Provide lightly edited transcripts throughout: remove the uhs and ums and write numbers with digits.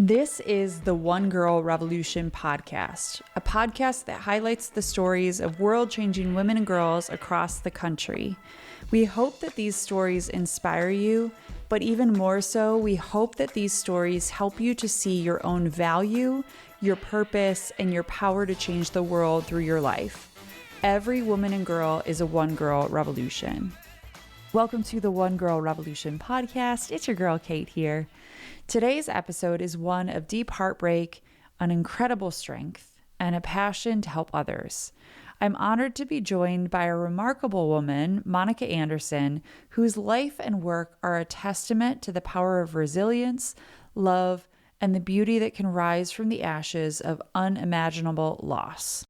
This is the One Girl Revolution podcast, a podcast that highlights the stories of world-changing women and girls across the country. We hope that these stories inspire you, but even more so, we hope that these stories help you to see your own value, your purpose, and your power to change the world through your life. Every woman and girl is a One Girl Revolution. Welcome to the One Girl Revolution podcast. It's your girl, Kate, here. Today's episode is one of deep heartbreak, an incredible strength, and a passion to help others. I'm honored to be joined by a remarkable woman, Monica Anderson, whose life and work are a testament to the power of resilience, love, and the beauty that can rise from the ashes of unimaginable loss.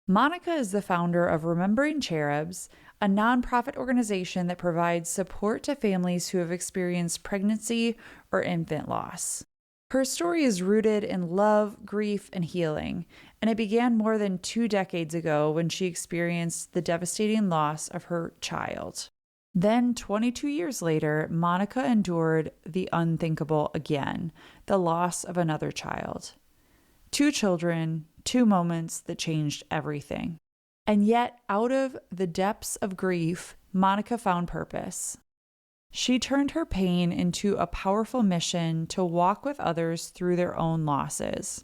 Monica is the founder of Remembering Cherubs, a nonprofit organization that provides support to families who have experienced pregnancy or infant loss. Her story is rooted in love, grief, and healing, and it began more than 2 decades ago when she experienced the devastating loss of her child. Then, 22 years later, Monica endured the unthinkable again, the loss of another child. 2 children, 2 moments that changed everything. And yet, out of the depths of grief, Monica found purpose. She turned her pain into a powerful mission to walk with others through their own losses.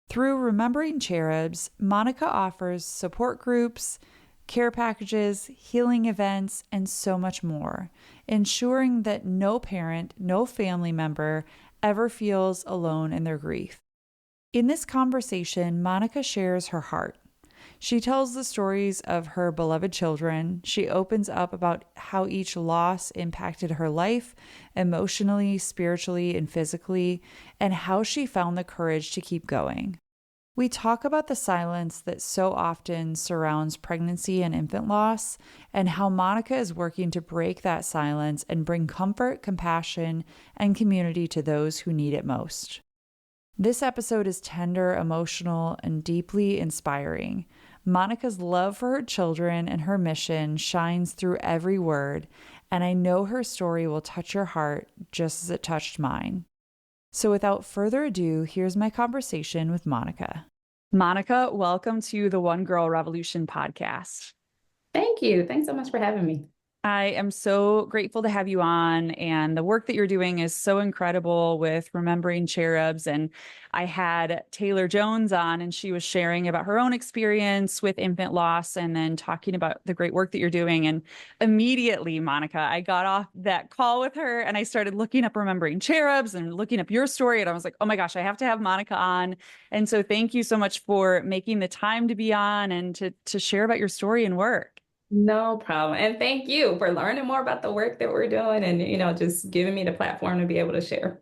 Through Remembering Cherubs, Monica offers support groups, care packages, healing events, and so much more, ensuring that no parent, no family member ever feels alone in their grief. In this conversation, Monica shares her heart. She tells the stories of her beloved children. She opens up about how each loss impacted her life emotionally, spiritually, and physically, and how she found the courage to keep going. We talk about the silence that so often surrounds pregnancy and infant loss, and how Monica is working to break that silence and bring comfort, compassion, and community to those who need it most. This episode is tender, emotional, and deeply inspiring. Monica's love for her children and her mission shines through every word, and I know her story will touch your heart just as it touched mine. So without further ado, here's my conversation with Monica. Monica, welcome to the One Girl Revolution podcast. Thank you. Thanks so much for having me. I am so grateful to have you on, and the work that you're doing is so incredible with Remembering Cherubs. And I had Taylor Jones on, and she was sharing about her own experience with infant loss and then talking about the great work that you're doing. And immediately, Monica, I got off that call with her and I started looking up Remembering Cherubs and looking up your story. And I was like, oh my gosh, I have to have Monica on. And so thank you so much for making the time to be on and to share about your story and work. No problem. And thank you for learning more about the work that we're doing and, just giving me the platform to be able to share.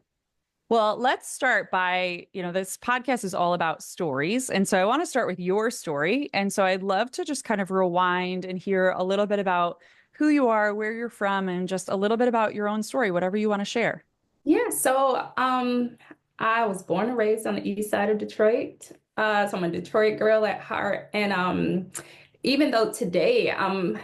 Well, let's start by, this podcast is all about stories. And so I want to start with your story. And so I'd love to just kind of rewind and hear a little bit about who you are, where you're from, and just a little bit about your own story, whatever you want to share. Yeah, so I was born and raised on the east side of Detroit. So I'm a Detroit girl at heart. And even though today I'm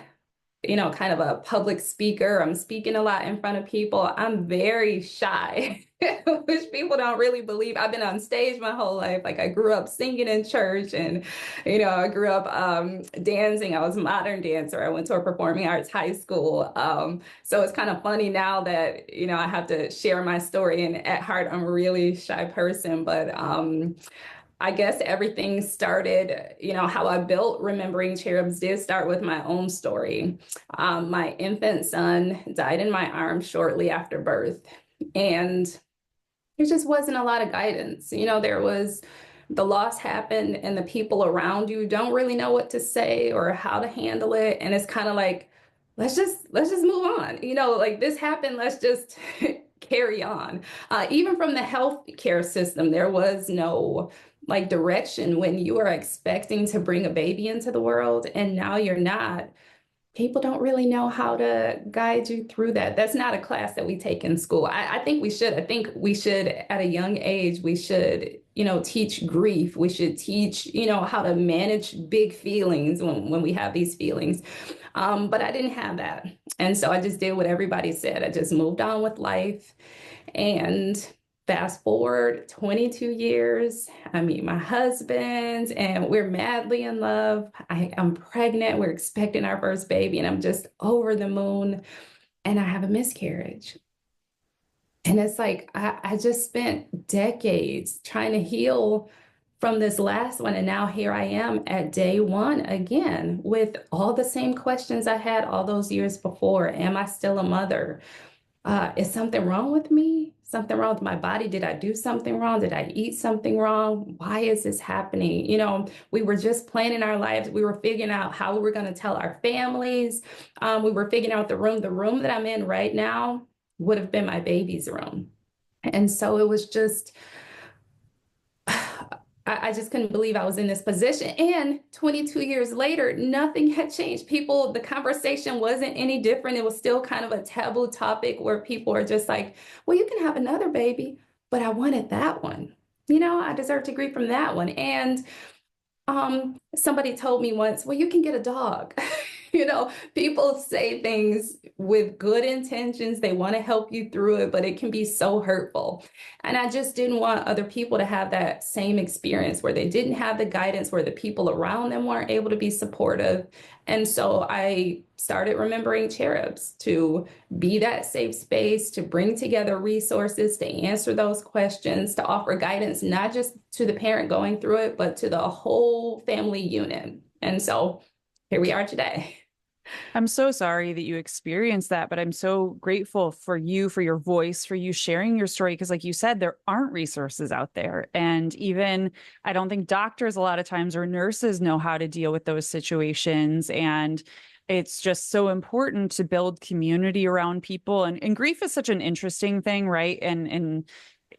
kind of a public speaker, I'm speaking a lot in front of people, I'm very shy, which people don't really believe. I've been on stage my whole life. Like I grew up singing in church and, I grew up dancing. I was a modern dancer. I went to a performing arts high school. So it's kind of funny now that, I have to share my story, and at heart, I'm a really shy person, but I guess everything started, how I built Remembering Cherubs did start with my own story. My infant son died in my arms shortly after birth, and there just wasn't a lot of guidance. There was the loss happened and the people around you don't really know what to say or how to handle it. And it's kind of like, let's just move on. Like this happened, let's just carry on. Even from the healthcare system, there was no direction when you are expecting to bring a baby into the world and now you're not. People don't really know how to guide you through that. That's not a class that we take in school. I think we should. I think we should, at a young age, we should, teach grief. We should teach, how to manage big feelings when we have these feelings. But I didn't have that. And so I just did what everybody said. I just moved on with life. And fast forward 22 years, I meet my husband and we're madly in love. I'm pregnant, we're expecting our first baby, and I'm just over the moon. And I have a miscarriage. And it's like, I just spent decades trying to heal from this last one. And now here I am at day one again with all the same questions I had all those years before. Am I still a mother? Is something wrong with me? Something wrong with my body? Did I do something wrong? Did I eat something wrong? Why is this happening? We were just planning our lives. We were figuring out how we were going to tell our families. We were figuring out the room. The room that I'm in right now would have been my baby's room. And so it was just, I just couldn't believe I was in this position. And 22 years later, nothing had changed. The conversation wasn't any different. It was still kind of a taboo topic where people are just like, well, you can have another baby, but I wanted that one. I deserve to grieve from that one. And somebody told me once, well, you can get a dog. People say things with good intentions. They want to help you through it, but it can be so hurtful. And I just didn't want other people to have that same experience where they didn't have the guidance, where the people around them weren't able to be supportive. And so I started Remembering Cherubs to be that safe space, to bring together resources, to answer those questions, to offer guidance, not just to the parent going through it, but to the whole family unit. And so here we are today. I'm so sorry that you experienced that, but I'm so grateful for you, for your voice, for you sharing your story. Because like you said, there aren't resources out there. And even I don't think doctors a lot of times or nurses know how to deal with those situations. And it's just so important to build community around people. And grief is such an interesting thing, right? And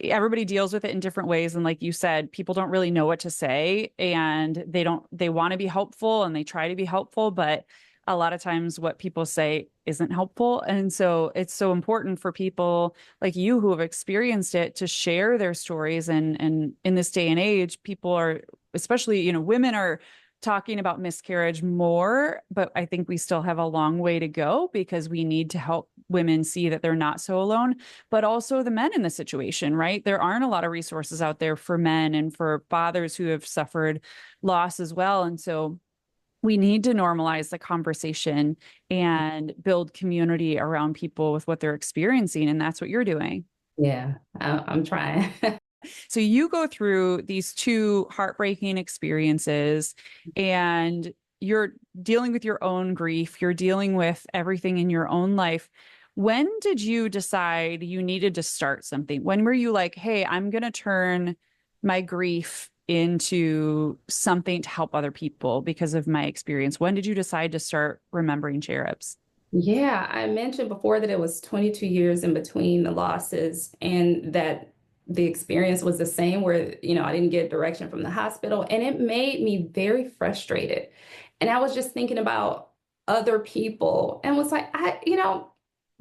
everybody deals with it in different ways. And like you said, people don't really know what to say, and they want to be helpful and they try to be helpful, but a lot of times what people say isn't helpful. And so it's so important for people like you who have experienced it to share their stories. And in this day and age, people are, especially, women are talking about miscarriage more, but I think we still have a long way to go because we need to help women see that they're not so alone, but also the men in the situation, right? There aren't a lot of resources out there for men and for fathers who have suffered loss as well. And so we need to normalize the conversation and build community around people with what they're experiencing. And that's what you're doing. Yeah, I'm trying. So you go through these two heartbreaking experiences and you're dealing with your own grief. You're dealing with everything in your own life. When did you decide you needed to start something? When were you like, hey, I'm going to turn my grief into something to help other people because of my experience? When did you decide to start Remembering Cherubs? Yeah, I mentioned before that it was 22 years in between the losses, and that the experience was the same where, I didn't get direction from the hospital, and it made me very frustrated. And I was just thinking about other people and was like,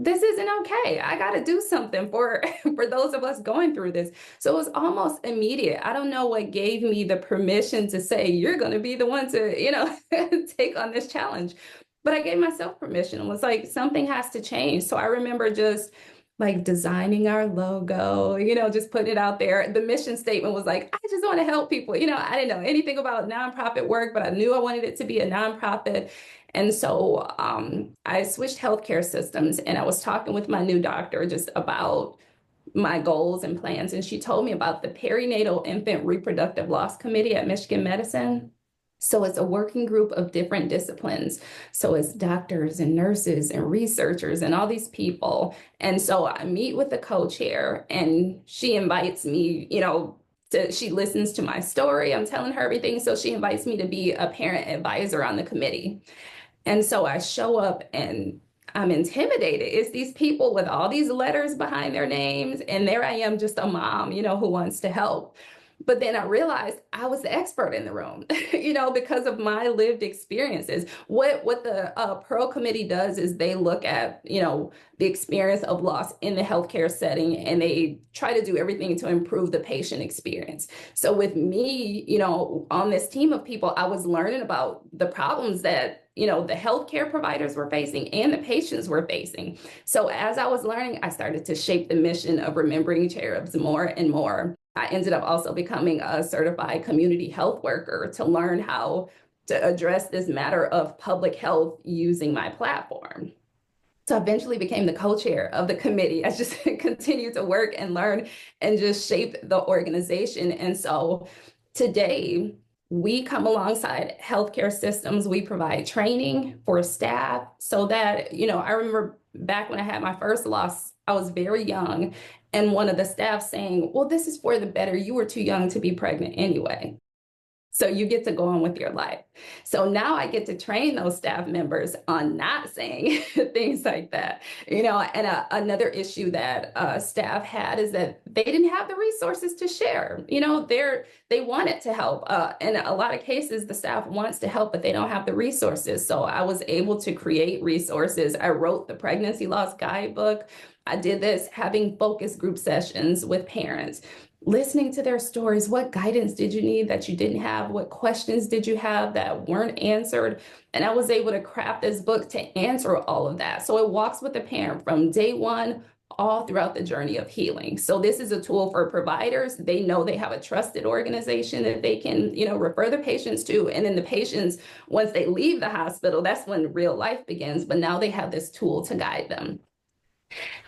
this isn't okay. I got to do something for for those of us going through this. So it was almost immediate. I don't know what gave me the permission to say, you're going to be the one to, take on this challenge. But I gave myself permission and was like, something has to change. So I remember just like designing our logo, just putting it out there. The mission statement was like, I just want to help people. I didn't know anything about nonprofit work, but I knew I wanted it to be a nonprofit. And so I switched healthcare systems, and I was talking with my new doctor just about my goals and plans. And she told me about the Perinatal Infant Reproductive Loss Committee at Michigan Medicine. So it's a working group of different disciplines. So it's doctors and nurses and researchers and all these people. And so I meet with the co-chair, and she invites me, she listens to my story. I'm telling her everything. So she invites me to be a parent advisor on the committee. And so I show up and I'm intimidated. It's these people with all these letters behind their names. And there I am, just a mom, who wants to help. But then I realized I was the expert in the room, because of my lived experiences. What the Pearl Committee does is they look at, the experience of loss in the healthcare setting, and they try to do everything to improve the patient experience. So with me, on this team of people, I was learning about the problems that, the healthcare providers were facing and the patients were facing. So as I was learning, I started to shape the mission of Remembering Cherubs more and more. I ended up also becoming a certified community health worker to learn how to address this matter of public health using my platform. So I eventually became the co-chair of the committee. I just continued to work and learn and just shape the organization. And so today, we come alongside healthcare systems. We provide training for staff so that, I remember back when I had my first loss, I was very young. And one of the staff saying, well, this is for the better. You were too young to be pregnant anyway. So you get to go on with your life. So now I get to train those staff members on not saying things like that. And another issue that staff had is that they didn't have the resources to share. They wanted to help. In a lot of cases, the staff wants to help, but they don't have the resources. So I was able to create resources. I wrote the pregnancy loss guidebook. I did this having focus group sessions with parents, listening to their stories. What guidance did you need that you didn't have? What questions did you have that weren't answered? And I was able to craft this book to answer all of that. So it walks with the parent from day one all throughout the journey of healing. So this is a tool for providers. They know they have a trusted organization that they can, refer the patients to. And then the patients, once they leave the hospital, that's when real life begins. But now they have this tool to guide them.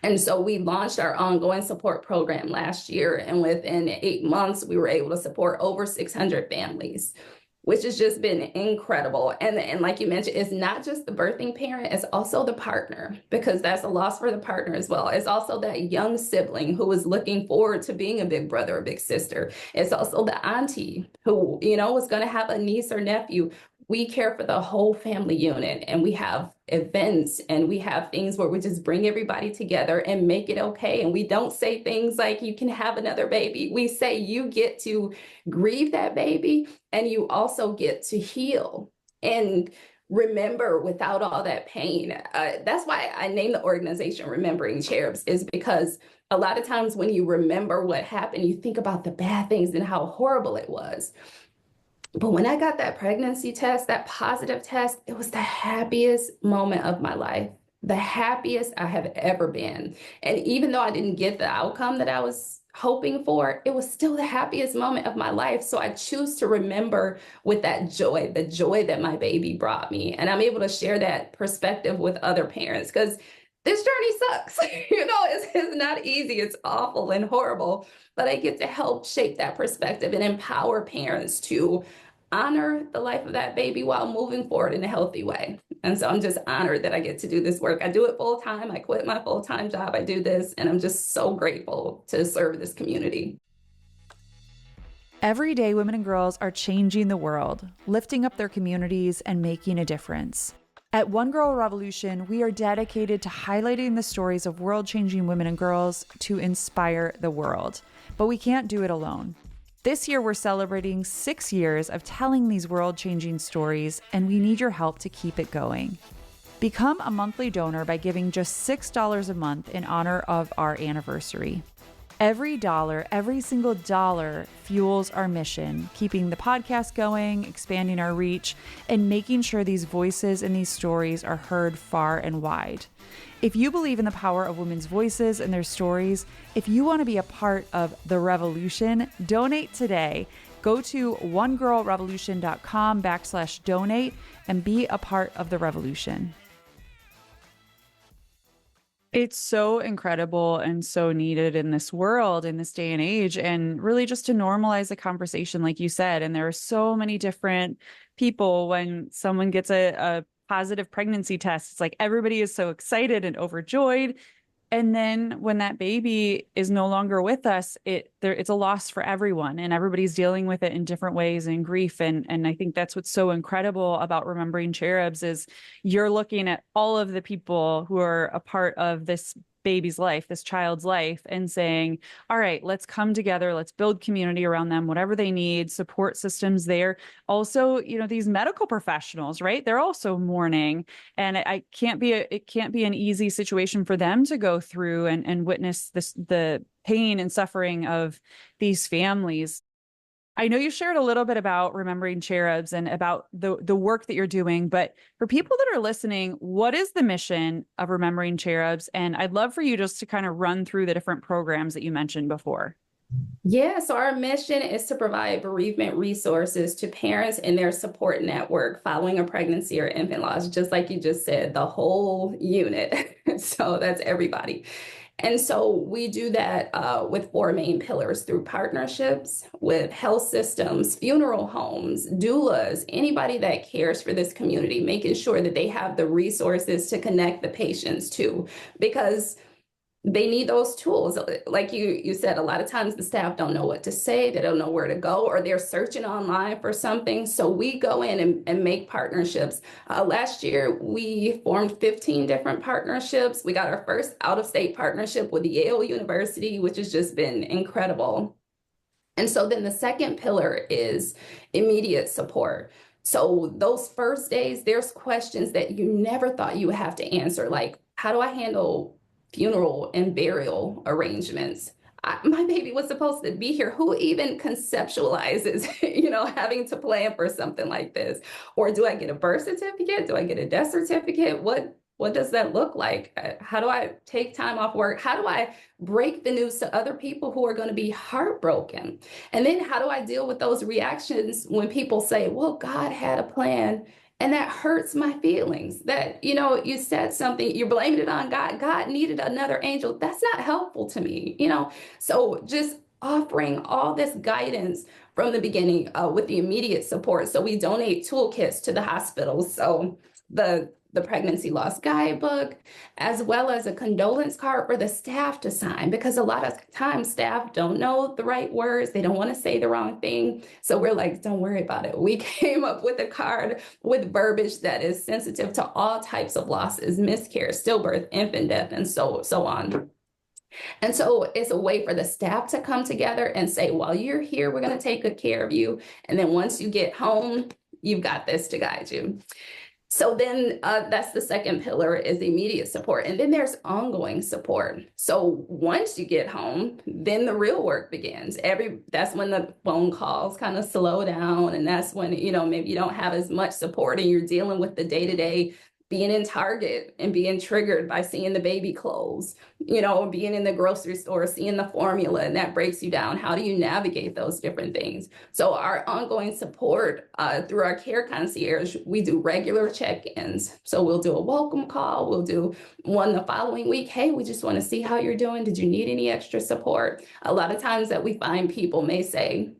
And so we launched our ongoing support program last year. And within 8 months, we were able to support over 600 families, which has just been incredible. And like you mentioned, it's not just the birthing parent, it's also the partner, because that's a loss for the partner as well. It's also that young sibling who is looking forward to being a big brother or big sister. It's also the auntie who, was going to have a niece or nephew. We care for the whole family unit, and we have events and we have things where we just bring everybody together and make it okay. And we don't say things like you can have another baby. We say you get to grieve that baby and you also get to heal and remember without all that pain. That's why I named the organization Remembering Cherubs, is because a lot of times when you remember what happened, you think about the bad things and how horrible it was. But when I got that pregnancy test, that positive test, it was the happiest moment of my life, the happiest I have ever been. And even though I didn't get the outcome that I was hoping for, it was still the happiest moment of my life. So I choose to remember with that joy, the joy that my baby brought me. And I'm able to share that perspective with other parents, because this journey sucks. It's not easy. It's awful and horrible, but I get to help shape that perspective and empower parents to honor the life of that baby while moving forward in a healthy way. And so I'm just honored that I get to do this work. I do it full time. I quit my full-time job. I do this, and I'm just so grateful to serve this community. Every day, women and girls are changing the world, lifting up their communities, and making a difference. At One Girl Revolution, we are dedicated to highlighting the stories of world-changing women and girls to inspire the world. But we can't do it alone. This year, we're celebrating 6 years of telling these world-changing stories, and we need your help to keep it going. Become a monthly donor by giving just $6 a month in honor of our anniversary. Every single dollar fuels our mission, keeping the podcast going, expanding our reach, and making sure these voices and these stories are heard far and wide. If you believe in the power of women's voices and their stories, if you want to be a part of the revolution, donate today. Go to onegirlrevolution.com/donate and be a part of the revolution. It's so incredible and so needed in this world, in this day and age, and really just to normalize the conversation, like you said. And there are so many different people when someone gets a positive pregnancy test. It's like everybody is so excited and overjoyed. And then when that baby is no longer with us, it's a loss for everyone, and everybody's dealing with it in different ways and grief. And I think that's what's so incredible about Remembering Cherubs is you're looking at all of the people who are a part of this baby's life, this child's life, and saying, all right, let's come together. Let's build community around them, whatever they need, support systems there. Also, these medical professionals, right? They're also mourning, and it can't be an easy situation for them to go through and witness the pain and suffering of these families. I know you shared a little bit about Remembering Cherubs and about the work that you're doing, but for people that are listening, what is the mission of Remembering Cherubs? And I'd love for you just to kind of run through the different programs that you mentioned before. Yeah, so our mission is to provide bereavement resources to parents and their support network following a pregnancy or infant loss, just like you just said, the whole unit. So that's everybody. And so we do that with four main pillars through partnerships with health systems, funeral homes, doulas, anybody that cares for this community, making sure that they have the resources to connect the patients to, because they need those tools. Like you said, a lot of times the staff don't know what to say, they don't know where to go, or they're searching online for something. So we go in and make partnerships. Last year, we formed 15 different partnerships. We got our first out-of-state partnership with Yale University, which has just been incredible. And so then the second pillar is immediate support. So those first days, there's questions that you never thought you would have to answer, like how do I handle funeral and burial arrangements? My baby was supposed to be here. Who even conceptualizes, having to plan for something like this? Or do I get a birth certificate? Do I get a death certificate? What does that look like? How do I take time off work? How do I break the news to other people who are going to be heartbroken? And then how do I deal with those reactions when people say, well, God had a plan? And that hurts my feelings that, you said something, you're blaming it on God. God needed another angel. That's not helpful to me. So just offering all this guidance from the beginning with the immediate support. So we donate toolkits to the hospitals. So the pregnancy loss guidebook, as well as a condolence card for the staff to sign, because a lot of times staff don't know the right words. They don't want to say the wrong thing. So we're like, don't worry about it. We came up with a card with verbiage that is sensitive to all types of losses, miscarriage, stillbirth, infant death, and so on. And so it's a way for the staff to come together and say, while you're here, we're going to take good care of you. And then once you get home, you've got this to guide you. So then that's the second pillar is the immediate support. And then there's ongoing support. So once you get home, then the real work begins. That's when the phone calls kind of slow down. And that's when, maybe you don't have as much support and you're dealing with the day-to-day being in Target and being triggered by seeing the baby clothes, being in the grocery store, seeing the formula, and that breaks you down. How do you navigate those different things? So our ongoing support through our care concierge, we do regular check-ins. So we'll do a welcome call. We'll do one the following week. Hey, we just want to see how you're doing. Did you need any extra support? A lot of times that we find people may say,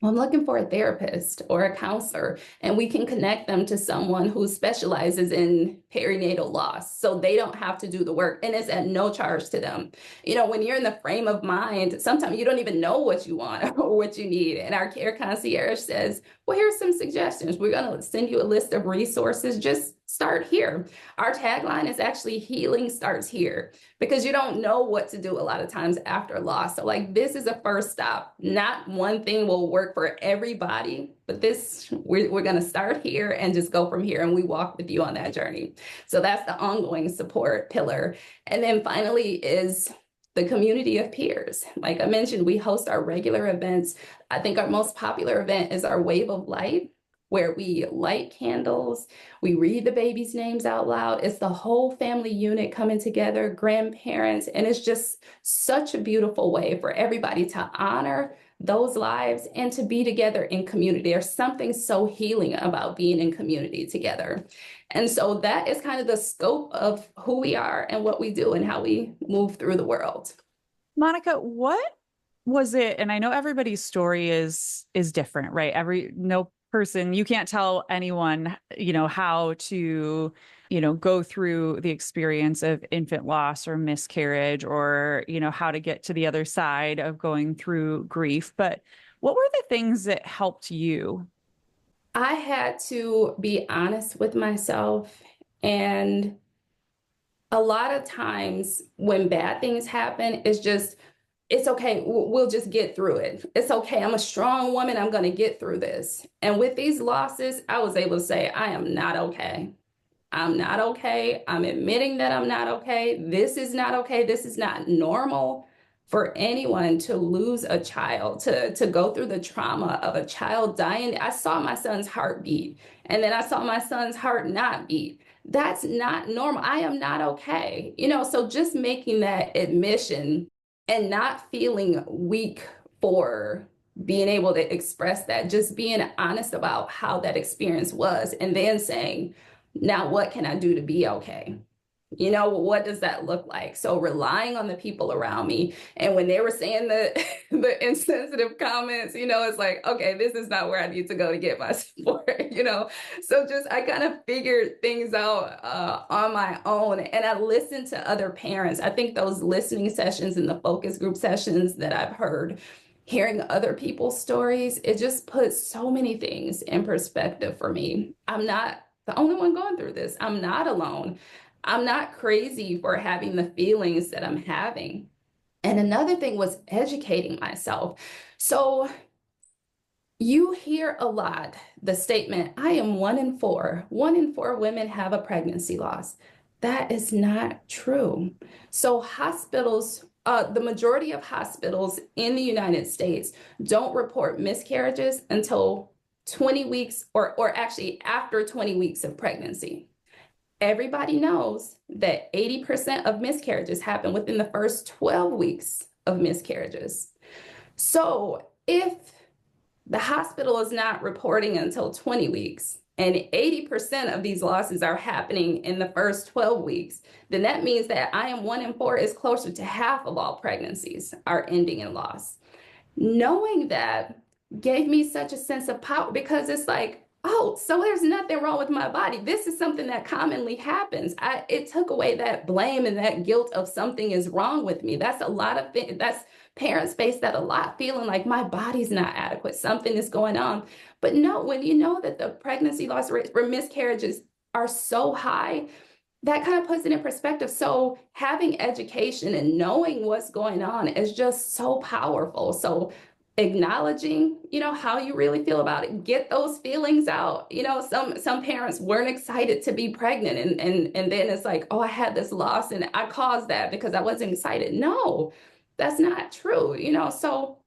I'm looking for a therapist or a counselor, and we can connect them to someone who specializes in perinatal loss so they don't have to do the work, and it's at no charge to them. When you're in the frame of mind, sometimes you don't even know what you want or what you need. And our care concierge says, well, here's some suggestions. We're going to send you a list of resources. Just start here. Our tagline is actually healing starts here, because you don't know what to do a lot of times after loss. So this is a first stop. Not one thing will work for everybody, but we're going to start here and just go from here. And we walk with you on that journey. So that's the ongoing support pillar. And then finally is the community of peers. Like I mentioned, we host our regular events. I think our most popular event is our Wave of Light, where we light candles, we read the babies' names out loud. It's the whole family unit coming together, grandparents, and it's just such a beautiful way for everybody to honor those lives and to be together in community. There's something so healing about being in community together. And so that is kind of the scope of who we are and what we do and how we move through the world. Monica, what was it? And I know everybody's story is different, right? No person, you can't tell anyone, how to, go through the experience of infant loss or miscarriage, or, how to get to the other side of going through grief. But what were the things that helped you? I had to be honest with myself. And a lot of times when bad things happen, it's okay. We'll just get through it. It's okay. I'm a strong woman. I'm going to get through this. And with these losses, I was able to say, I am not okay. I'm not okay. I'm admitting that I'm not okay. This is not okay. This is not normal for anyone to lose a child, to go through the trauma of a child dying. I saw my son's heart beat, and then I saw my son's heart not beat. That's not normal. I am not okay. So just making that admission and not feeling weak for being able to express that, just being honest about how that experience was, and then saying, now what can I do to be okay? What does that look like? So relying on the people around me. And when they were saying the insensitive comments, it's like, okay, this is not where I need to go to get my support. So just I kind of figured things out on my own. And I listened to other parents. I think those listening sessions and the focus group sessions that I've heard, hearing other people's stories, it just puts so many things in perspective for me. I'm not the only one going through this. I'm not alone. I'm not crazy for having the feelings that I'm having. And another thing was educating myself. So you hear a lot the statement, I am 1 in 4. 1 in 4 women have a pregnancy loss. That is not true. So hospitals, the majority of hospitals in the United States don't report miscarriages until 20 weeks, or actually after 20 weeks of pregnancy. Everybody knows that 80% of miscarriages happen within the first 12 weeks of miscarriages. So if the hospital is not reporting until 20 weeks, and 80% of these losses are happening in the first 12 weeks, then that means that I am 1 in 4 is closer to half of all pregnancies are ending in loss. Knowing that gave me such a sense of power, because it's like, oh, so there's nothing wrong with my body. This is something that commonly happens. It took away that blame and that guilt of something is wrong with me. That's a lot of things. That's parents face that a lot, feeling like my body's not adequate. Something is going on. But no, when you know that the pregnancy loss rates or miscarriages are so high, that kind of puts it in perspective. So having education and knowing what's going on is just so powerful. So acknowledging, how you really feel about it, get those feelings out. Some parents weren't excited to be pregnant, and then it's like, oh, I had this loss and I caused that because I wasn't excited. No, that's not true. So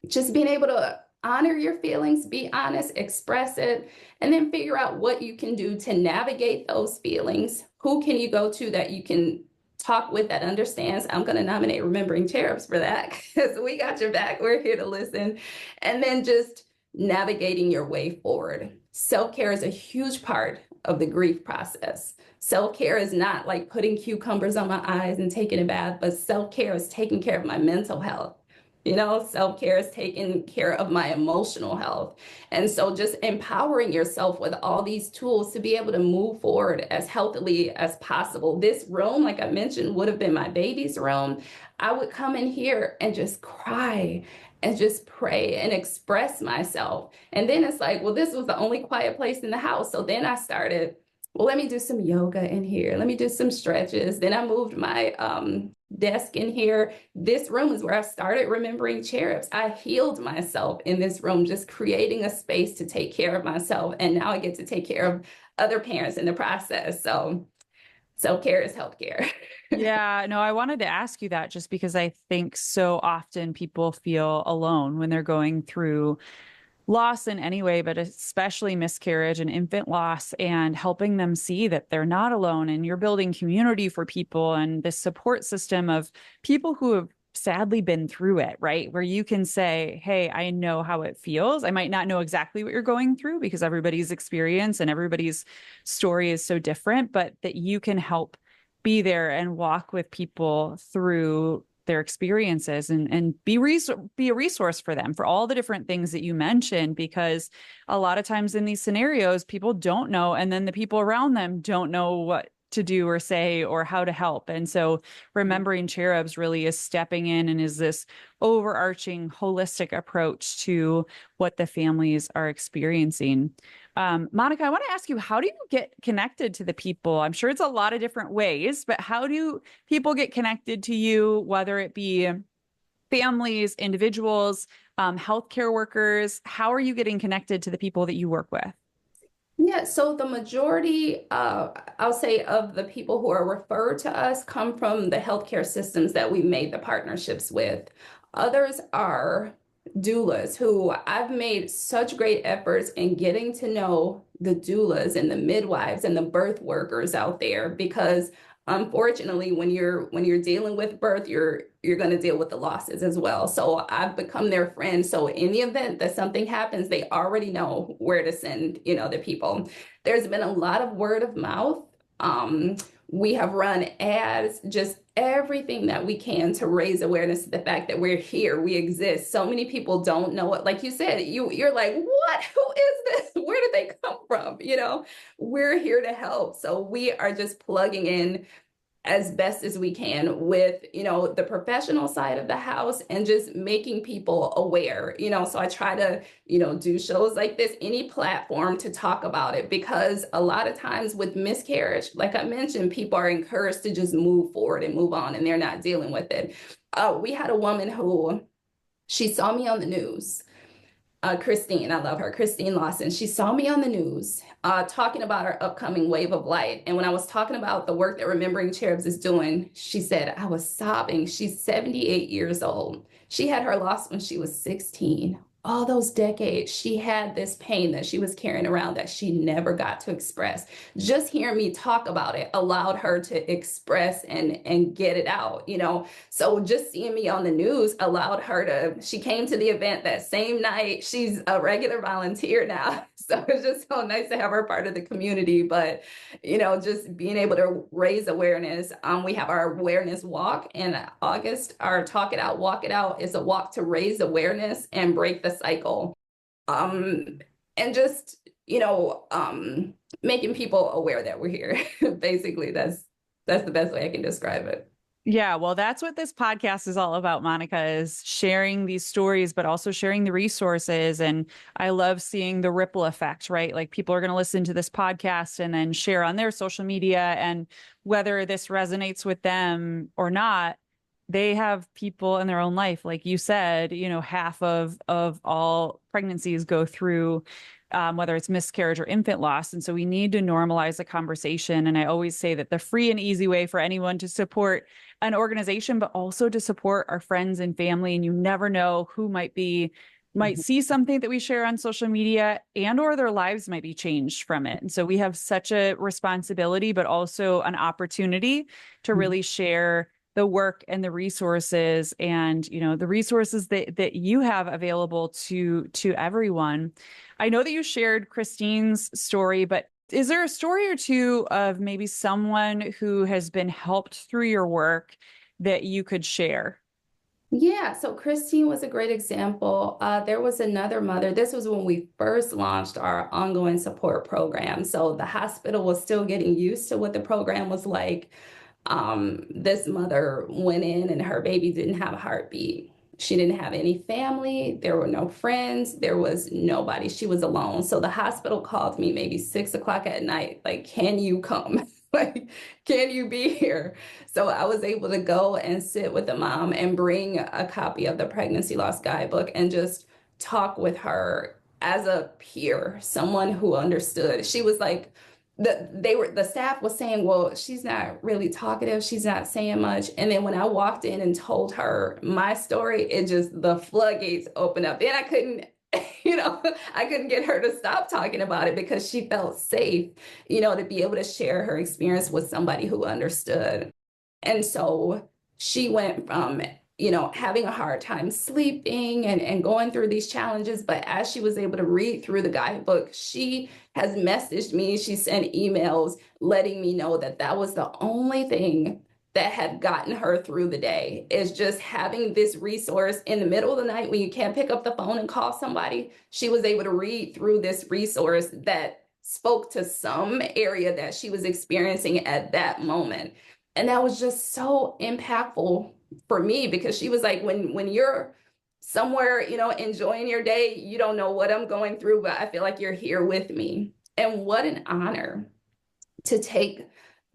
just being able to honor your feelings, be honest, express it, and then figure out what you can do to navigate those feelings. Who can you go to that you can talk with that understands? I'm going to nominate Remembering Cherubs for that, because we got your back. We're here to listen. And then just navigating your way forward. Self-care is a huge part of the grief process. Self-care is not like putting cucumbers on my eyes and taking a bath, but self-care is taking care of my mental health. Self-care is taking care of my emotional health. And so just empowering yourself with all these tools to be able to move forward as healthily as possible. This room, like I mentioned, would have been my baby's room. I would come in here and just cry and just pray and express myself. And then it's like, well, this was the only quiet place in the house. So then I started, well, let me do some yoga in here. Let me do some stretches. Then I moved my desk in here. This room is where I started Remembering Cherubs. I healed myself in this room, just creating a space to take care of myself. And now I get to take care of other parents in the process. So self-care is healthcare. Yeah, no, I wanted to ask you that just because I think so often people feel alone when they're going through loss in any way, but especially miscarriage and infant loss, and helping them see that they're not alone, and you're building community for people and this support system of people who have sadly been through it, right? Where you can say, hey, I know how it feels. I might not know exactly what you're going through because everybody's experience and everybody's story is so different, but that you can help be there and walk with people through their experiences and be a resource for them for all the different things that you mentioned, because a lot of times in these scenarios, people don't know, and then the people around them don't know what to do or say or how to help. And so Remembering Cherubs really is stepping in and is this overarching holistic approach to what the families are experiencing. Monica, I want to ask you, how do you get connected to the people? I'm sure it's a lot of different ways, but how do people get connected to you, whether it be families, individuals, healthcare workers? How are you getting connected to the people that you work with? Yeah, so the majority, I'll say, of the people who are referred to us come from the healthcare systems that we made the partnerships with. Others are doulas who I've made such great efforts in getting to know the doulas and the midwives and the birth workers out there because unfortunately when you're dealing with birth you're going to deal with the losses as well. So I've become their friend, so in the event that something happens they already know where to send the people. There's been a lot of word of mouth. We have run ads, just everything that we can to raise awareness of the fact that we're here, we exist. So many people don't know it. Like you said, you're like, what? Who is this? Where did they come from? We're here to help. So we are just plugging in as best as we can with the professional side of the house and just making people aware. So I try to do shows like this, any platform, to talk about it, because a lot of times with miscarriage, like I mentioned, people are encouraged to just move forward and move on, and they're not dealing with it. We had a woman who, she saw me on the news, Christine, I love her, Christine Lawson. She saw me on the news talking about our upcoming Wave of Light. And when I was talking about the work that Remembering Cherubs is doing, she said, I was sobbing. She's 78 years old. She had her loss when she was 16. All those decades, she had this pain that she was carrying around that she never got to express. Just hearing me talk about it allowed her to express and get it out. So just seeing me on the news allowed her to, she came to the event that same night. She's a regular volunteer now. So it's just so nice to have her part of the community. But, just being able to raise awareness. We have our awareness walk in August. Our Talk It Out, Walk It Out is a walk to raise awareness and break the cycle. Um, and just, making people aware that we're here. Basically, that's the best way I can describe it. Yeah, well, that's what this podcast is all about, Monica, is sharing these stories, but also sharing the resources. And I love seeing the ripple effect, right? Like people are going to listen to this podcast and then share on their social media. And whether this resonates with them or not, they have people in their own life. Like you said, half of all pregnancies go through whether it's miscarriage or infant loss. And so we need to normalize the conversation. And I always say that the free and easy way for anyone to support an organization, but also to support our friends and family. And you never know who might see something that we share on social media and or their lives might be changed from it. And so we have such a responsibility, but also an opportunity to really share the work and the resources and the resources that you have available to everyone. I know that you shared Christine's story, but is there a story or two of maybe someone who has been helped through your work that you could share? Yeah, so Christine was a great example. There was another mother. This was when we first launched our ongoing support program. So the hospital was still getting used to what the program was like. This mother went in and her baby didn't have a heartbeat. She didn't have any family. There were no friends. There was nobody. She was alone. So the hospital called me maybe 6 o'clock at night, like, can you come? Like, can you be here? So I was able to go and sit with the mom and bring a copy of the pregnancy loss guidebook and just talk with her as a peer, someone who understood. She was like, the staff was saying, well, she's not really talkative, she's not saying much. And then when I walked in and told her my story, it just, the floodgates opened up. And I couldn't, I couldn't get her to stop talking about it because she felt safe, to be able to share her experience with somebody who understood. And so she went from, having a hard time sleeping and going through these challenges. But as she was able to read through the guidebook, she has messaged me, she sent emails letting me know that that was the only thing that had gotten her through the day, is just having this resource in the middle of the night when you can't pick up the phone and call somebody. She was able to read through this resource that spoke to some area that she was experiencing at that moment. And that was just so impactful for me, because she was like, when you're somewhere, enjoying your day, you don't know what I'm going through, but I feel like you're here with me. And what an honor to take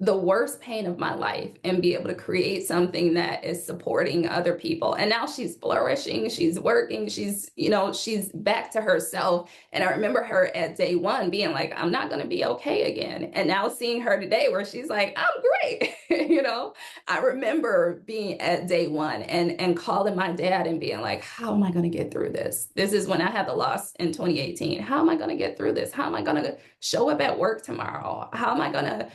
the worst pain of my life and be able to create something that is supporting other people. And now she's flourishing, she's working, she's back to herself. And I remember her at day one being like, I'm not going to be okay again. And now seeing her today where she's like, I'm great. I remember being at day one and calling my dad and being like, how am I going to get through this? This is when I had the loss in 2018. How am I going to get through this? How am I going to show up at work tomorrow? How am I going to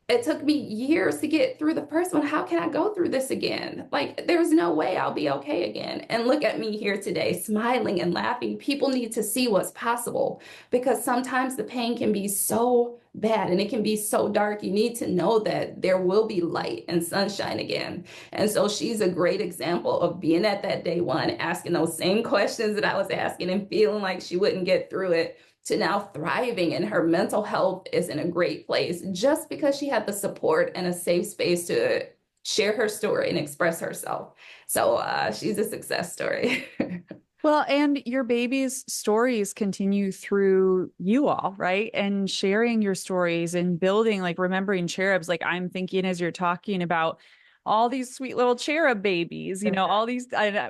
It took me years to get through the first one. How can I go through this again? Like, there's no way I'll be okay again. And look at me here today, smiling and laughing. People need to see what's possible because sometimes the pain can be so bad and it can be so dark. You need to know that there will be light and sunshine again. And so she's a great example of being at that day one, asking those same questions that I was asking and feeling like she wouldn't get through it, to now thriving, and her mental health is in a great place just because she had the support and a safe space to share her story and express herself. So she's a success story. Well, and your baby's stories continue through you all, right? And sharing your stories and building, like Remembering Cherubs. Like I'm thinking as you're talking about all these sweet little cherub babies, all these,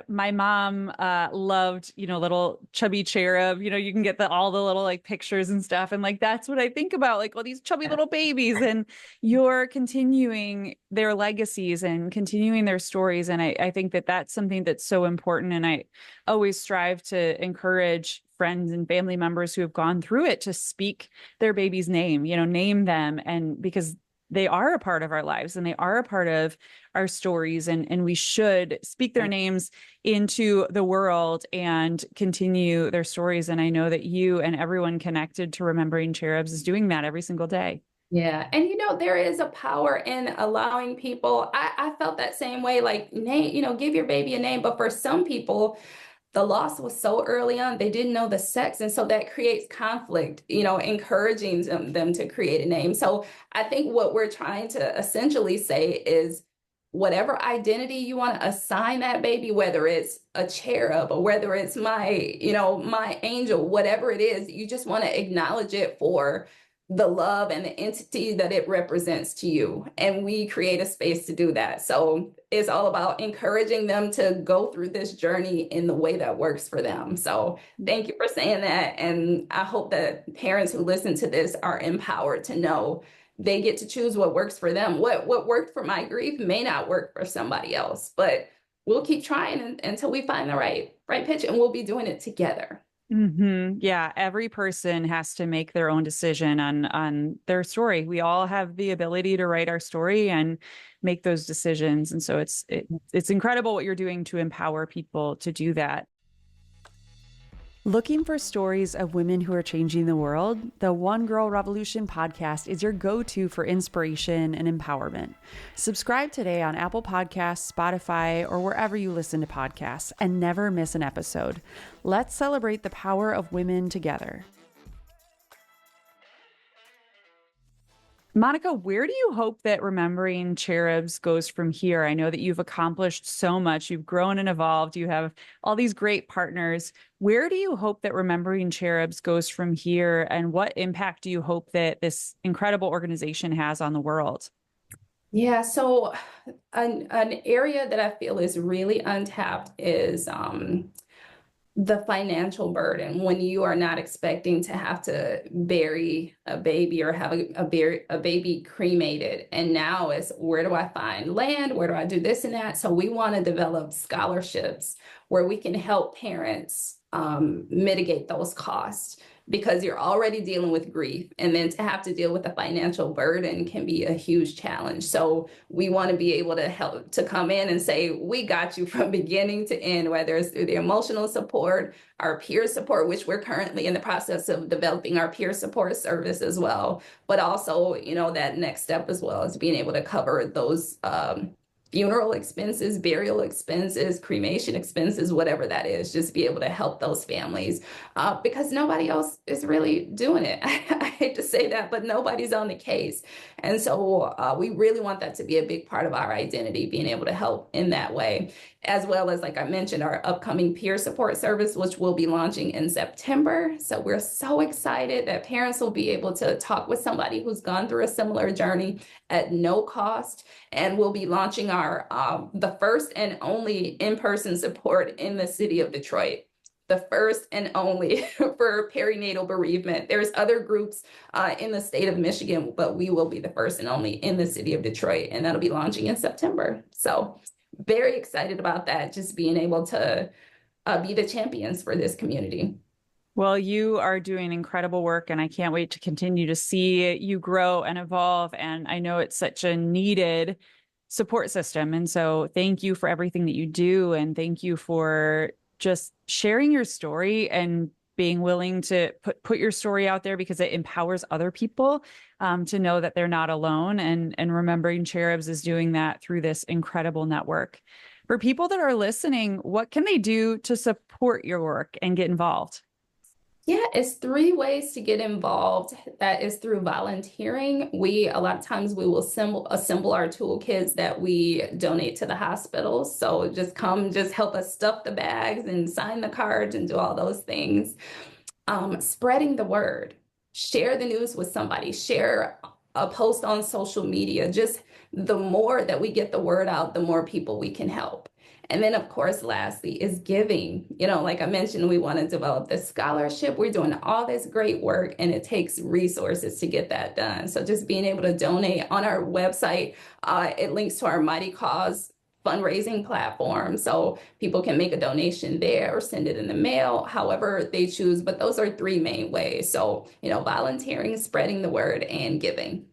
my mom loved, little chubby cherub, you can get all the little like pictures and stuff. And like, that's what I think about, like all these chubby little babies, and you're continuing their legacies and continuing their stories. And I think that that's something that's so important. And I always strive to encourage friends and family members who have gone through it to speak their baby's name, name them. And because they are a part of our lives and they are a part of our stories, and we should speak their names into the world and continue their stories. And I know that you and everyone connected to Remembering Cherubs is doing that every single day. Yeah. And there is a power in allowing people. I felt that same way, like name, give your baby a name. But for some people, the loss was so early on, they didn't know the sex. And so that creates conflict, encouraging them to create a name. So I think what we're trying to essentially say is whatever identity you want to assign that baby, whether it's a cherub or whether it's my angel, whatever it is, you just want to acknowledge it for the love and the entity that it represents to you. And we create a space to do that. So it's all about encouraging them to go through this journey in the way that works for them. So thank you for saying that. And I hope that parents who listen to this are empowered to know they get to choose what works for them. What worked for my grief may not work for somebody else, but we'll keep trying until we find the right pitch, and we'll be doing it together. Mm-hmm. Yeah, every person has to make their own decision on their story. We all have the ability to write our story and make those decisions. And so it's incredible what you're doing to empower people to do that. Looking for stories of women who are changing the world? The One Girl Revolution podcast is your go-to for inspiration and empowerment. Subscribe today on Apple Podcasts, Spotify, or wherever you listen to podcasts, and never miss an episode. Let's celebrate the power of women together. Monica, where do you hope that Remembering Cherubs goes from here? I know that you've accomplished so much. You've grown and evolved. You have all these great partners. Where do you hope that Remembering Cherubs goes from here? And what impact do you hope that this incredible organization has on the world? Yeah, so an area that I feel is really untapped is the financial burden when you are not expecting to have to bury a baby or have a baby cremated. And now it's, where do I find land? Where do I do this and that? So we want to develop scholarships where we can help parents mitigate those costs, because you're already dealing with grief, and then to have to deal with the financial burden can be a huge challenge. So we want to be able to help to come in and say, we got you from beginning to end, whether it's through the emotional support, our peer support, which we're currently in the process of developing our peer support service as well, but also, that next step as well is being able to cover those funeral expenses, burial expenses, cremation expenses, whatever that is, just be able to help those families because nobody else is really doing it. I hate to say that, but nobody's on the case. And so we really want that to be a big part of our identity, being able to help in that way. as well as, like I mentioned, our upcoming peer support service, which will be launching in September. So we're so excited that parents will be able to talk with somebody who's gone through a similar journey at no cost. And we'll be launching our the first and only in-person support in the city of Detroit. The first and only for perinatal bereavement. There's other groups in the state of Michigan, but we will be the first and only in the city of Detroit, and that'll be launching in September. So very excited about that, just being able to be the champions for this community. Well, you are doing incredible work, and I can't wait to continue to see you grow and evolve. And I know it's such a needed support system. And so thank you for everything that you do. And thank you for just sharing your story and being willing to put your story out there, because it empowers other people to know that they're not alone. And Remembering Cherubs is doing that through this incredible network. For people that are listening, what can they do to support your work and get involved? Yeah, it's three ways to get involved. That is through volunteering. A lot of times we will assemble our toolkits that we donate to the hospitals. So just come, just help us stuff the bags and sign the cards and do all those things. Spreading the word, share the news with somebody, share a post on social media. Just the more that we get the word out, the more people we can help. And then, of course, lastly is giving. Like I mentioned, we want to develop this scholarship. We're doing all this great work, and it takes resources to get that done. So just being able to donate on our website, it links to our Mighty Cause fundraising platform. So people can make a donation there or send it in the mail, however they choose. But those are three main ways. So, volunteering, spreading the word, and giving.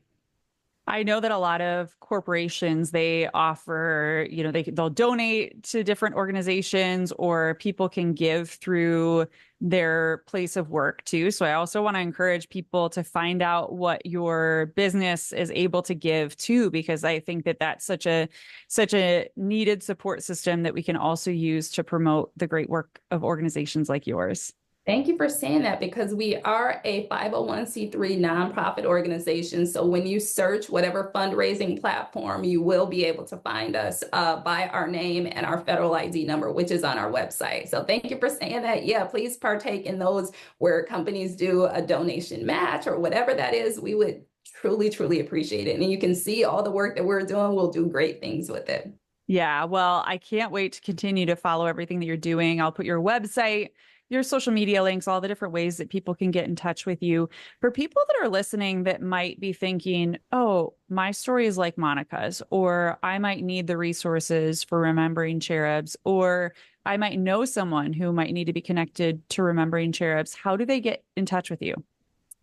I know that a lot of corporations, they offer, they'll donate to different organizations, or people can give through their place of work too. So I also want to encourage people to find out what your business is able to give too, because I think that that's such a needed support system that we can also use to promote the great work of organizations like yours. Thank you for saying that, because we are a 501c3 nonprofit organization. So when you search whatever fundraising platform, you will be able to find us by our name and our federal ID number, which is on our website. So thank you for saying that. Yeah, please partake in those where companies do a donation match or whatever that is. We would truly, truly appreciate it. And you can see all the work that we're doing. We'll do great things with it. Yeah, well, I can't wait to continue to follow everything that you're doing. I'll put your website, your social media links, all the different ways that people can get in touch with you. For people that are listening that might be thinking, oh, my story is like Monica's, or I might need the resources for Remembering Cherubs, or I might know someone who might need to be connected to Remembering Cherubs, how do they get in touch with you?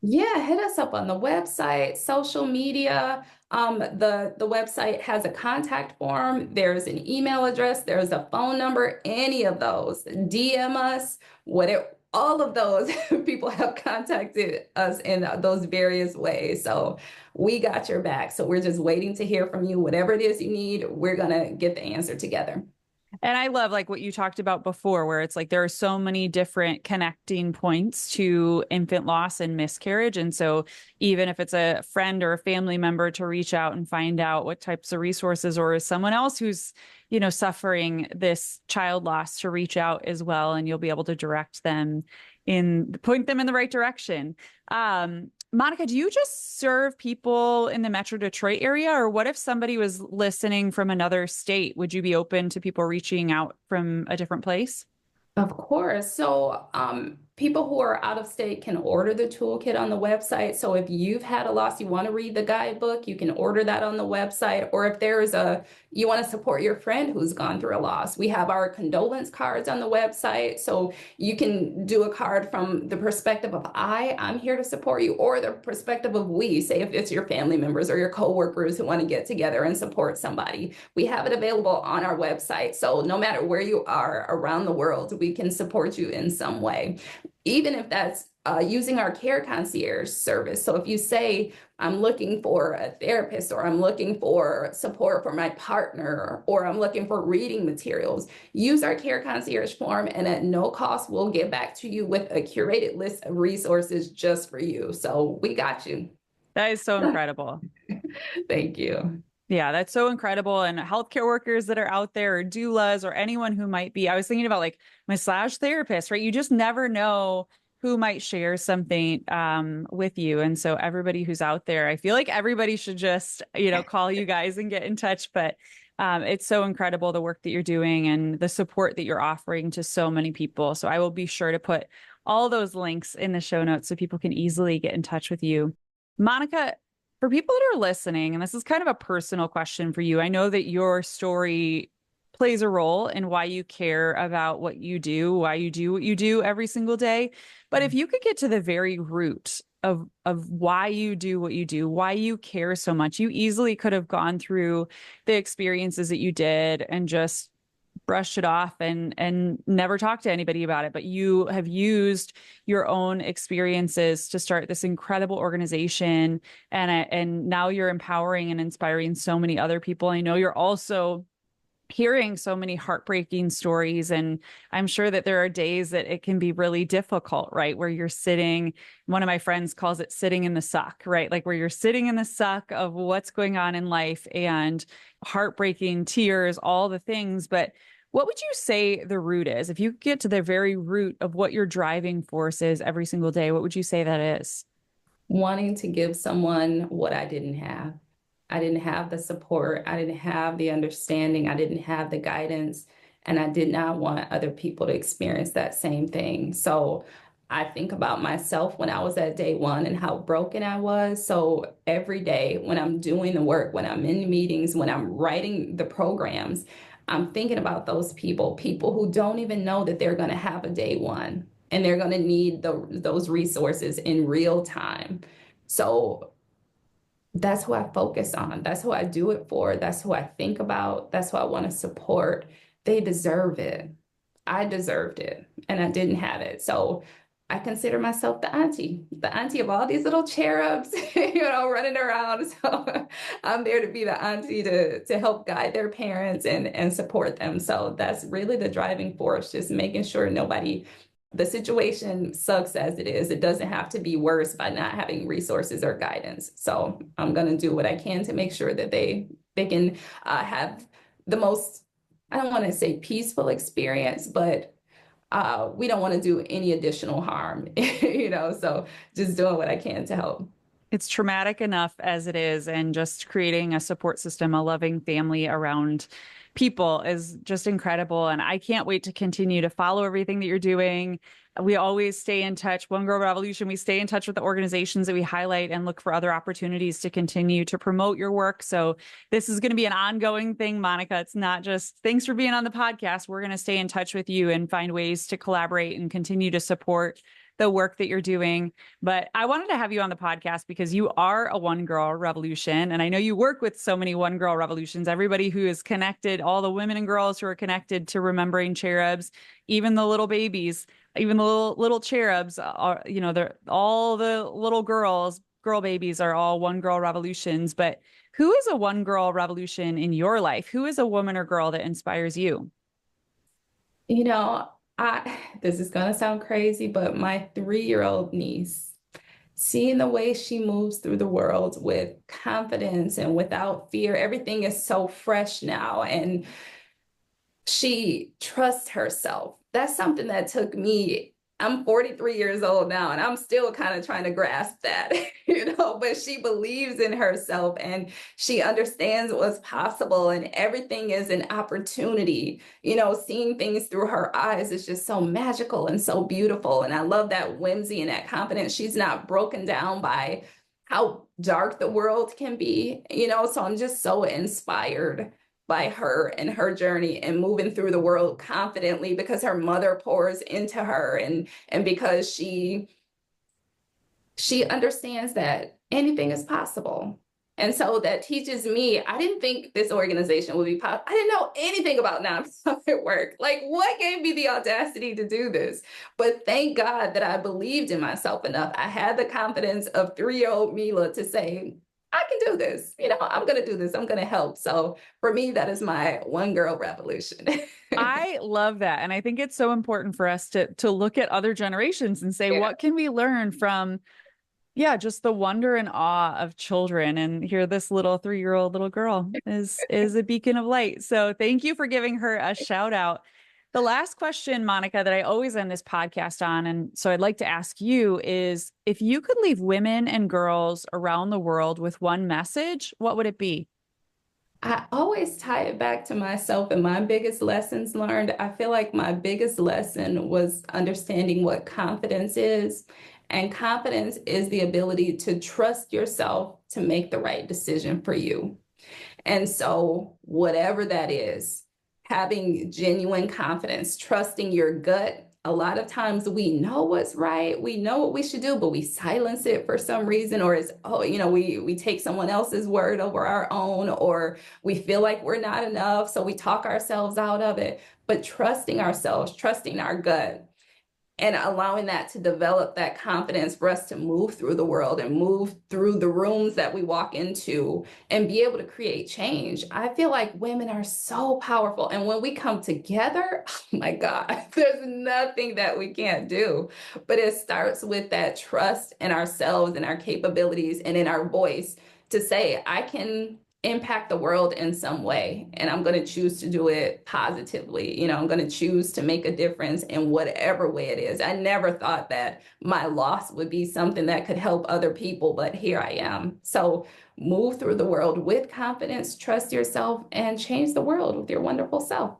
Yeah, hit us up on the website, social media. The website has a contact form. There's an email address. There's a phone number. Any of those. DM us. All of those people have contacted us in those various ways. So we got your back. So we're just waiting to hear from you. Whatever it is you need, we're gonna get the answer together. And I love like what you talked about before, where it's like there are so many different connecting points to infant loss and miscarriage. And so even if it's a friend or a family member to reach out and find out what types of resources, or someone else who's, suffering this child loss, to reach out as well. And you'll be able to point them in the right direction. Monica, do you just serve people in the Metro Detroit area? Or what if somebody was listening from another state? Would you be open to people reaching out from a different place? Of course. So people who are out of state can order the toolkit on the website. So if you've had a loss, you want to read the guidebook, you can order that on the website. Or if you want to support your friend who's gone through a loss, we have our condolence cards on the website. So you can do a card from the perspective of I'm here to support you, or the perspective of we, say if it's your family members or your coworkers who want to get together and support somebody. We have it available on our website. So no matter where you are around the world, we can support you in some way. Even if that's using our care concierge service. So if you say, I'm looking for a therapist, or I'm looking for support for my partner, or I'm looking for reading materials, use our care concierge form, and at no cost, we'll get back to you with a curated list of resources just for you. So we got you. That is so incredible. Thank you. Yeah, that's so incredible. And healthcare workers that are out there, or doulas, or anyone who might be, I was thinking about like massage therapists, right? You just never know who might share something with you. And so everybody who's out there, I feel like everybody should just, call you guys and get in touch. But it's so incredible the work that you're doing and the support that you're offering to so many people. So I will be sure to put all those links in the show notes so people can easily get in touch with you. Monica, for people that are listening, and this is kind of a personal question for you, I know that your story plays a role in why you care about what you do, why you do what you do every single day. But if you could get to the very root of why you do what you do, why you care so much, you easily could have gone through the experiences that you did and just brushed it off and never talked to anybody about it, but you have used your own experiences to start this incredible organization, and now you're empowering and inspiring so many other people. I know you're also hearing so many heartbreaking stories, and I'm sure that there are days that it can be really difficult, right? Where you're sitting, one of my friends calls it sitting in the suck, right? Like where you're sitting in the suck of what's going on in life and heartbreaking tears, all the things. But what would you say the root is? If you could get to the very root of what your driving force is every single day, what would you say that is? Wanting to give someone what I didn't have. I didn't have the support. I didn't have the understanding. I didn't have the guidance. And I did not want other people to experience that same thing. So I think about myself when I was at day one and how broken I was. So every day when I'm doing the work, when I'm in meetings, when I'm writing the programs, I'm thinking about those people who don't even know that they're going to have a day one and they're going to need those resources in real time. So that's who I focus on. That's who I do it for. That's who I think about. That's who I want to support. They deserve it. I deserved it and I didn't have it. So I consider myself the auntie of all these little cherubs, running around. So I'm there to be the auntie to help guide their parents and support them. So that's really the driving force, just making sure the situation sucks as it is. It doesn't have to be worse by not having resources or guidance. So I'm going to do what I can to make sure that they can have the most, I don't want to say peaceful experience, but we don't want to do any additional harm, so just doing what I can to help. It's traumatic enough as it is, and just creating a support system, a loving family around people is just incredible. And I can't wait to continue to follow everything that you're doing. We always stay in touch. One Girl Revolution, we stay in touch with the organizations that we highlight and look for other opportunities to continue to promote your work. So this is going to be an ongoing thing, Monica. It's not just thanks for being on the podcast. We're going to stay in touch with you and find ways to collaborate and continue to support the work that you're doing. But I wanted to have you on the podcast because you are a One Girl Revolution. And I know you work with so many One Girl Revolutions, everybody who is connected, all the women and girls who are connected to Remembering Cherubs, even the little babies, even the little cherubs are, they're all the little girl babies are all One Girl Revolutions. But who is a One Girl Revolution in your life? Who is a woman or girl that inspires you? You know, this is gonna sound crazy, but my 3-year-old niece, seeing the way she moves through the world with confidence and without fear, everything is so fresh now, and she trusts herself. That's something that took me. I'm 43 years old now, and I'm still kind of trying to grasp that, but she believes in herself and she understands what's possible, and everything is an opportunity. Seeing things through her eyes is just so magical and so beautiful. And I love that whimsy and that confidence. She's not broken down by how dark the world can be. So I'm just so inspired by her and her journey and moving through the world confidently because her mother pours into her, and because she understands that anything is possible. And so that teaches me. I didn't think this organization would be possible. I didn't know anything about nonprofit work. Like, what gave me the audacity to do this? But thank God that I believed in myself enough. I had the confidence of 3-year-old Mila to say, I can do this. I'm going to do this. I'm going to help. So for me, that is my One Girl Revolution. I love that. And I think it's so important for us to look at other generations and say, Yeah. what can we learn from Yeah, just the wonder and awe of children, and here this little 3-year-old little girl is a beacon of light. So thank you for giving her a shout out. The last question, Monica, that I always end this podcast on, and so I'd like to ask you is if you could leave women and girls around the world with one message, what would it be? I always tie it back to myself and my biggest lessons learned. I feel like my biggest lesson was understanding what confidence is. And confidence is the ability to trust yourself to make the right decision for you. And so, whatever that is, having genuine confidence, trusting your gut. A lot of times we know what's right, we know what we should do, but we silence it for some reason, or it's, oh, we take someone else's word over our own, or we feel like we're not enough, so we talk ourselves out of it. But trusting ourselves, trusting our gut, and allowing that to develop that confidence for us to move through the world and move through the rooms that we walk into and be able to create change. I feel like women are so powerful. And when we come together, oh my God, there's nothing that we can't do. But it starts with that trust in ourselves and our capabilities and in our voice to say, I can impact the world in some way, and I'm going to choose to do it positively. I'm going to choose to make a difference in whatever way it is. I never thought that my loss would be something that could help other people, but here I am. So move through the world with confidence, trust yourself, and change the world with your wonderful self.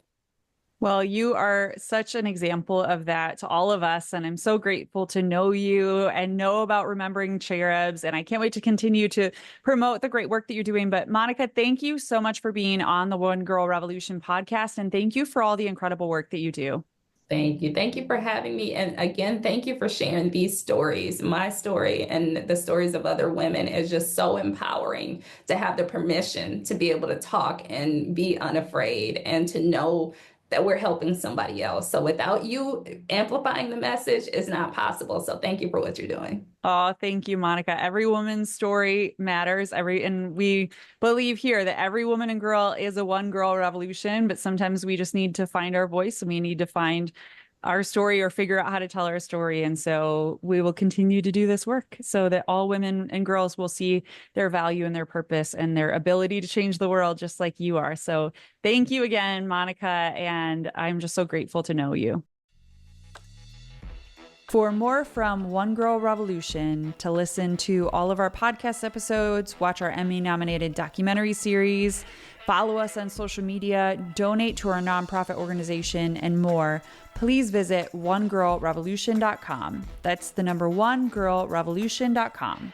Well, you are such an example of that to all of us. And I'm so grateful to know you and know about Remembering Cherubs. And I can't wait to continue to promote the great work that you're doing. But Monica, thank you so much for being on the One Girl Revolution podcast. And thank you for all the incredible work that you do. Thank you. Thank you for having me. And again, thank you for sharing these stories. My story and the stories of other women is just so empowering to have the permission to be able to talk and be unafraid and to know that we're helping somebody else. So without you amplifying the message, it's not possible. So thank you for what you're doing. Oh, thank you, Monica. Every woman's story matters. And we believe here that every woman and girl is a one girl revolution, but sometimes we just need to find our voice and we need to find our story or figure out how to tell our story. And so we will continue to do this work so that all women and girls will see their value and their purpose and their ability to change the world just like you are. So thank you again, Monica. And I'm just so grateful to know you. For more from One Girl Revolution, to listen to all of our podcast episodes, watch our Emmy-nominated documentary series, follow us on social media, donate to our nonprofit organization, and more, please visit onegirlrevolution.com. That's the number onegirlrevolution.com.